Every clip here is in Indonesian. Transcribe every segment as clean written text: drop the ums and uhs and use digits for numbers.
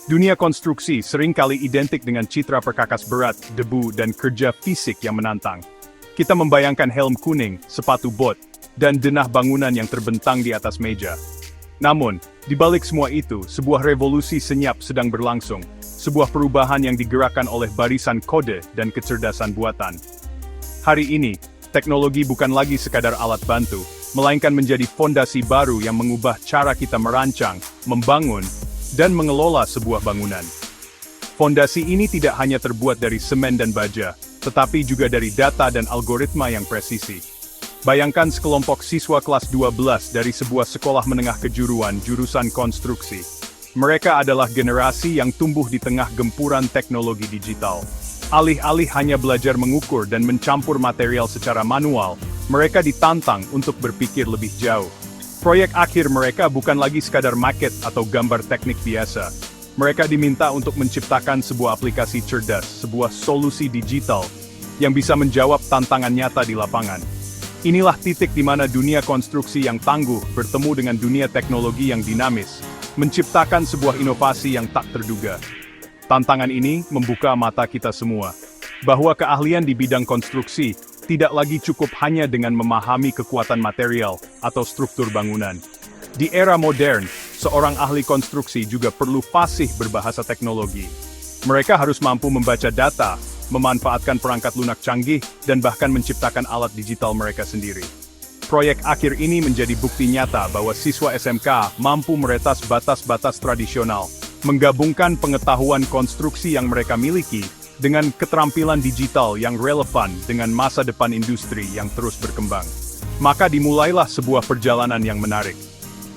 Dunia konstruksi seringkali identik dengan citra perkakas berat, debu, dan kerja fisik yang menantang. Kita membayangkan helm kuning, sepatu bot, dan denah bangunan yang terbentang di atas meja. Namun, di balik semua itu, sebuah revolusi senyap sedang berlangsung. Sebuah perubahan yang digerakkan oleh barisan kode dan kecerdasan buatan. Hari ini, teknologi bukan lagi sekadar alat bantu, melainkan menjadi fondasi baru yang mengubah cara kita merancang, membangun, dan mengelola sebuah bangunan. Fondasi ini tidak hanya terbuat dari semen dan baja, tetapi juga dari data dan algoritma yang presisi. Bayangkan sekelompok siswa kelas 12 dari sebuah sekolah menengah kejuruan jurusan konstruksi. Mereka adalah generasi yang tumbuh di tengah gempuran teknologi digital. Alih-alih hanya belajar mengukur dan mencampur material secara manual, mereka ditantang untuk berpikir lebih jauh. Proyek akhir mereka bukan lagi sekadar maket atau gambar teknik biasa. Mereka diminta untuk menciptakan sebuah aplikasi cerdas, sebuah solusi digital, yang bisa menjawab tantangan nyata di lapangan. Inilah titik di mana dunia konstruksi yang tangguh bertemu dengan dunia teknologi yang dinamis, menciptakan sebuah inovasi yang tak terduga. Tantangan ini membuka mata kita semua, bahwa keahlian di bidang konstruksi tidak lagi cukup hanya dengan memahami kekuatan material atau struktur bangunan. Di era modern, seorang ahli konstruksi juga perlu fasih berbahasa teknologi. Mereka harus mampu membaca data, memanfaatkan perangkat lunak canggih, dan bahkan menciptakan alat digital mereka sendiri. Proyek akhir ini menjadi bukti nyata bahwa siswa SMK mampu meretas batas-batas tradisional, menggabungkan pengetahuan konstruksi yang mereka miliki dengan keterampilan digital yang relevan dengan masa depan industri yang terus berkembang. Maka dimulailah sebuah perjalanan yang menarik.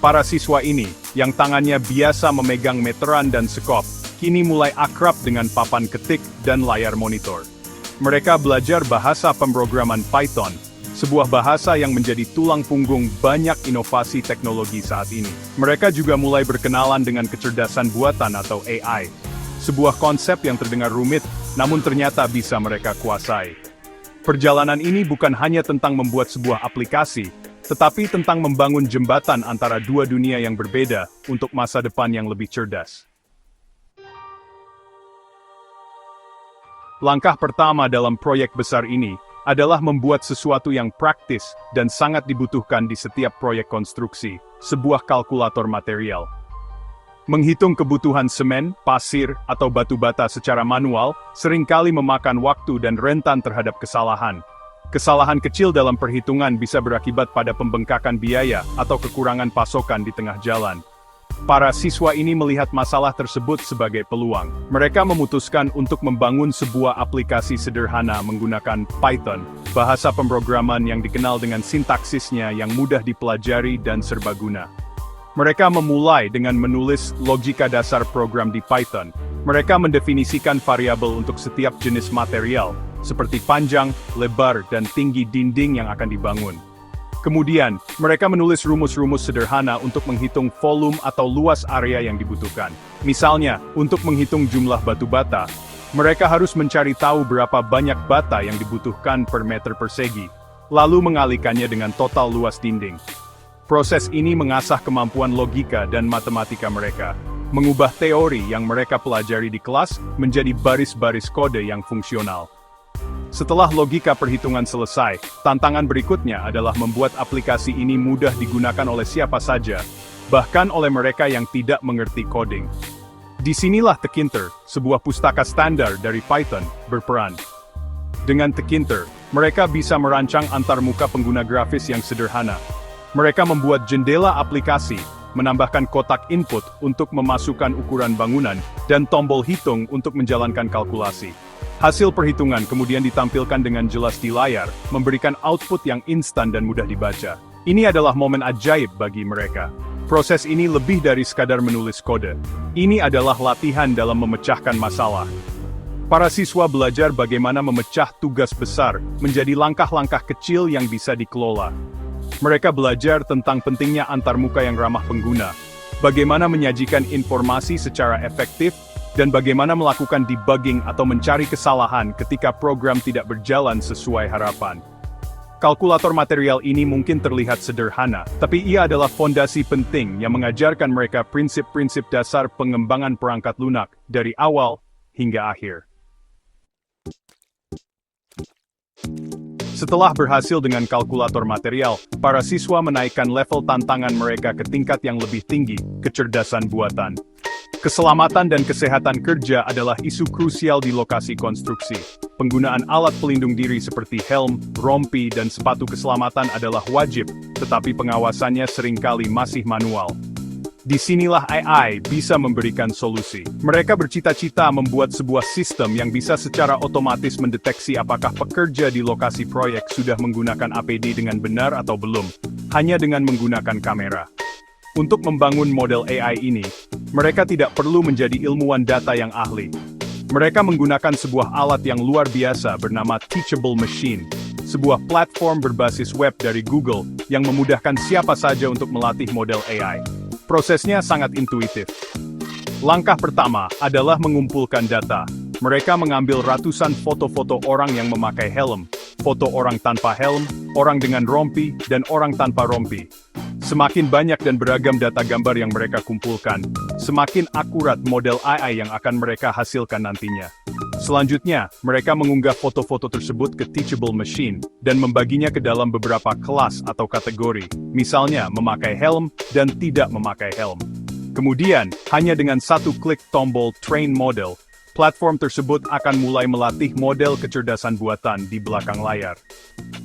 Para siswa ini, yang tangannya biasa memegang meteran dan sekop, kini mulai akrab dengan papan ketik dan layar monitor. Mereka belajar bahasa pemrograman Python, sebuah bahasa yang menjadi tulang punggung banyak inovasi teknologi saat ini. Mereka juga mulai berkenalan dengan kecerdasan buatan atau AI, sebuah konsep yang terdengar rumit, namun ternyata bisa mereka kuasai. Perjalanan ini bukan hanya tentang membuat sebuah aplikasi, tetapi tentang membangun jembatan antara dua dunia yang berbeda untuk masa depan yang lebih cerdas. Langkah pertama dalam proyek besar ini adalah membuat sesuatu yang praktis dan sangat dibutuhkan di setiap proyek konstruksi, sebuah kalkulator material. Menghitung kebutuhan semen, pasir, atau batu bata secara manual seringkali memakan waktu dan rentan terhadap kesalahan. Kesalahan kecil dalam perhitungan bisa berakibat pada pembengkakan biaya atau kekurangan pasokan di tengah jalan. Para siswa ini melihat masalah tersebut sebagai peluang. Mereka memutuskan untuk membangun sebuah aplikasi sederhana menggunakan Python, bahasa pemrograman yang dikenal dengan sintaksisnya yang mudah dipelajari dan serbaguna. Mereka memulai dengan menulis logika dasar program di Python. Mereka mendefinisikan variabel untuk setiap jenis material, seperti panjang, lebar, dan tinggi dinding yang akan dibangun. Kemudian, mereka menulis rumus-rumus sederhana untuk menghitung volume atau luas area yang dibutuhkan. Misalnya, untuk menghitung jumlah batu bata, mereka harus mencari tahu berapa banyak bata yang dibutuhkan per meter persegi, lalu mengalihkannya dengan total luas dinding. Proses ini mengasah kemampuan logika dan matematika mereka, mengubah teori yang mereka pelajari di kelas menjadi baris-baris kode yang fungsional. Setelah logika perhitungan selesai, tantangan berikutnya adalah membuat aplikasi ini mudah digunakan oleh siapa saja, bahkan oleh mereka yang tidak mengerti coding. Disinilah Tkinter, sebuah pustaka standar dari Python, berperan. Dengan Tkinter, mereka bisa merancang antarmuka pengguna grafis yang sederhana. Mereka membuat jendela aplikasi, menambahkan kotak input untuk memasukkan ukuran bangunan, dan tombol hitung untuk menjalankan kalkulasi. Hasil perhitungan kemudian ditampilkan dengan jelas di layar, memberikan output yang instan dan mudah dibaca. Ini adalah momen ajaib bagi mereka. Proses ini lebih dari sekadar menulis kode. Ini adalah latihan dalam memecahkan masalah. Para siswa belajar bagaimana memecah tugas besar menjadi langkah-langkah kecil yang bisa dikelola. Mereka belajar tentang pentingnya antarmuka yang ramah pengguna, bagaimana menyajikan informasi secara efektif, dan bagaimana melakukan debugging atau mencari kesalahan ketika program tidak berjalan sesuai harapan. Kalkulator material ini mungkin terlihat sederhana, tapi ia adalah fondasi penting yang mengajarkan mereka prinsip-prinsip dasar pengembangan perangkat lunak dari awal hingga akhir. Setelah berhasil dengan kalkulator material, para siswa menaikkan level tantangan mereka ke tingkat yang lebih tinggi, kecerdasan buatan. Keselamatan dan kesehatan kerja adalah isu krusial di lokasi konstruksi. Penggunaan alat pelindung diri seperti helm, rompi, dan sepatu keselamatan adalah wajib, tetapi pengawasannya seringkali masih manual. Disinilah AI bisa memberikan solusi. Mereka bercita-cita membuat sebuah sistem yang bisa secara otomatis mendeteksi apakah pekerja di lokasi proyek sudah menggunakan APD dengan benar atau belum, hanya dengan menggunakan kamera. Untuk membangun model AI ini, mereka tidak perlu menjadi ilmuwan data yang ahli. Mereka menggunakan sebuah alat yang luar biasa bernama Teachable Machine, sebuah platform berbasis web dari Google yang memudahkan siapa saja untuk melatih model AI. Prosesnya sangat intuitif. Langkah pertama adalah mengumpulkan data. Mereka mengambil ratusan foto-foto orang yang memakai helm, foto orang tanpa helm, orang dengan rompi, dan orang tanpa rompi. Semakin banyak dan beragam data gambar yang mereka kumpulkan, semakin akurat model AI yang akan mereka hasilkan nantinya. Selanjutnya, mereka mengunggah foto-foto tersebut ke Teachable Machine, dan membaginya ke dalam beberapa kelas atau kategori, misalnya memakai helm dan tidak memakai helm. Kemudian, hanya dengan satu klik tombol Train Model, platform tersebut akan mulai melatih model kecerdasan buatan di belakang layar.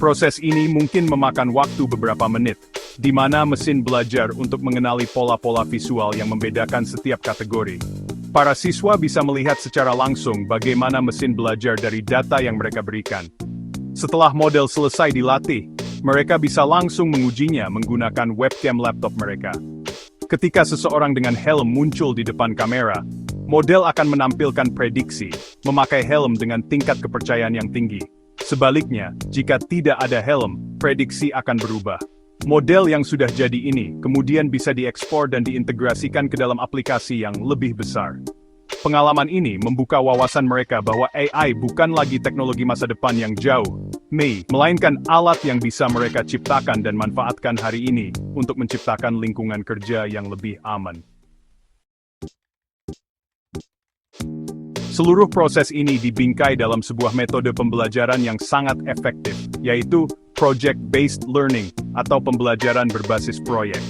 Proses ini mungkin memakan waktu beberapa menit, di mana mesin belajar untuk mengenali pola-pola visual yang membedakan setiap kategori. Para siswa bisa melihat secara langsung bagaimana mesin belajar dari data yang mereka berikan. Setelah model selesai dilatih, mereka bisa langsung mengujinya menggunakan webcam laptop mereka. Ketika seseorang dengan helm muncul di depan kamera, model akan menampilkan prediksi, memakai helm dengan tingkat kepercayaan yang tinggi. Sebaliknya, jika tidak ada helm, prediksi akan berubah. Model yang sudah jadi ini kemudian bisa diekspor dan diintegrasikan ke dalam aplikasi yang lebih besar. Pengalaman ini membuka wawasan mereka bahwa AI bukan lagi teknologi masa depan yang jauh, melainkan alat yang bisa mereka ciptakan dan manfaatkan hari ini untuk menciptakan lingkungan kerja yang lebih aman. Seluruh proses ini dibingkai dalam sebuah metode pembelajaran yang sangat efektif, yaitu Project-Based Learning atau pembelajaran berbasis proyek.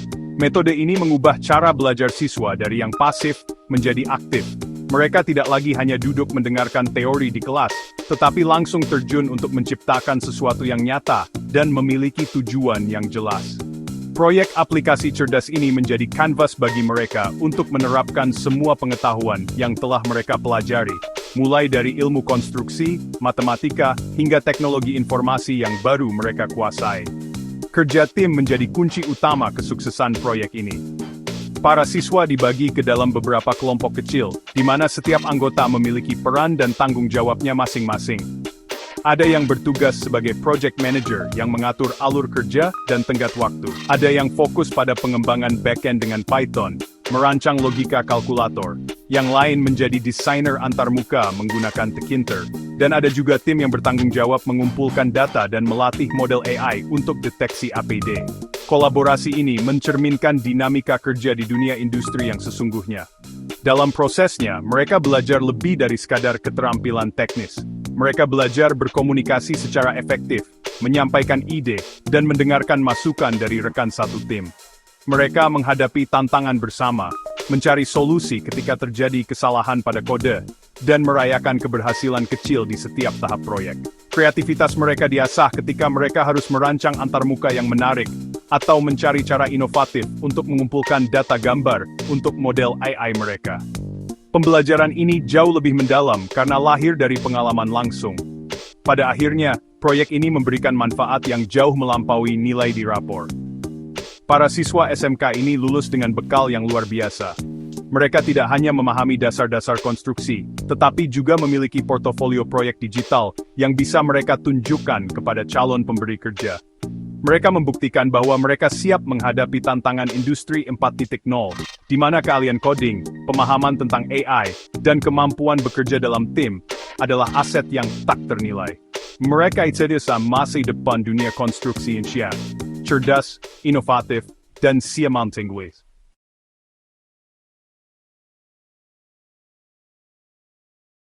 Metode ini mengubah cara belajar siswa dari yang pasif menjadi aktif. Mereka tidak lagi hanya duduk mendengarkan teori di kelas, tetapi langsung terjun untuk menciptakan sesuatu yang nyata dan memiliki tujuan yang jelas. Proyek aplikasi cerdas ini menjadi kanvas bagi mereka untuk menerapkan semua pengetahuan yang telah mereka pelajari, mulai dari ilmu konstruksi, matematika, hingga teknologi informasi yang baru mereka kuasai. Kerja tim menjadi kunci utama kesuksesan proyek ini. Para siswa dibagi ke dalam beberapa kelompok kecil, di mana setiap anggota memiliki peran dan tanggung jawabnya masing-masing. Ada yang bertugas sebagai project manager yang mengatur alur kerja dan tenggat waktu. Ada yang fokus pada pengembangan backend dengan Python, merancang logika kalkulator. Yang lain menjadi desainer antarmuka menggunakan Tkinter. Dan ada juga tim yang bertanggung jawab mengumpulkan data dan melatih model AI untuk deteksi APD. Kolaborasi ini mencerminkan dinamika kerja di dunia industri yang sesungguhnya. Dalam prosesnya, mereka belajar lebih dari sekadar keterampilan teknis. Mereka belajar berkomunikasi secara efektif, menyampaikan ide, dan mendengarkan masukan dari rekan satu tim. Mereka menghadapi tantangan bersama, mencari solusi ketika terjadi kesalahan pada kode, dan merayakan keberhasilan kecil di setiap tahap proyek. Kreativitas mereka diasah ketika mereka harus merancang antarmuka yang menarik, atau mencari cara inovatif untuk mengumpulkan data gambar untuk model AI mereka. Pembelajaran ini jauh lebih mendalam karena lahir dari pengalaman langsung. Pada akhirnya, proyek ini memberikan manfaat yang jauh melampaui nilai di rapor. Para siswa SMK ini lulus dengan bekal yang luar biasa. Mereka tidak hanya memahami dasar-dasar konstruksi, tetapi juga memiliki portofolio proyek digital yang bisa mereka tunjukkan kepada calon pemberi kerja. Mereka membuktikan bahwa mereka siap menghadapi tantangan industri 4.0, di mana keahlian coding, pemahaman tentang AI, dan kemampuan bekerja dalam tim adalah aset yang tak ternilai. Mereka itu sa masa depan dunia konstruksi Indonesia. Cerdas, inovatif, dan siamanting ways.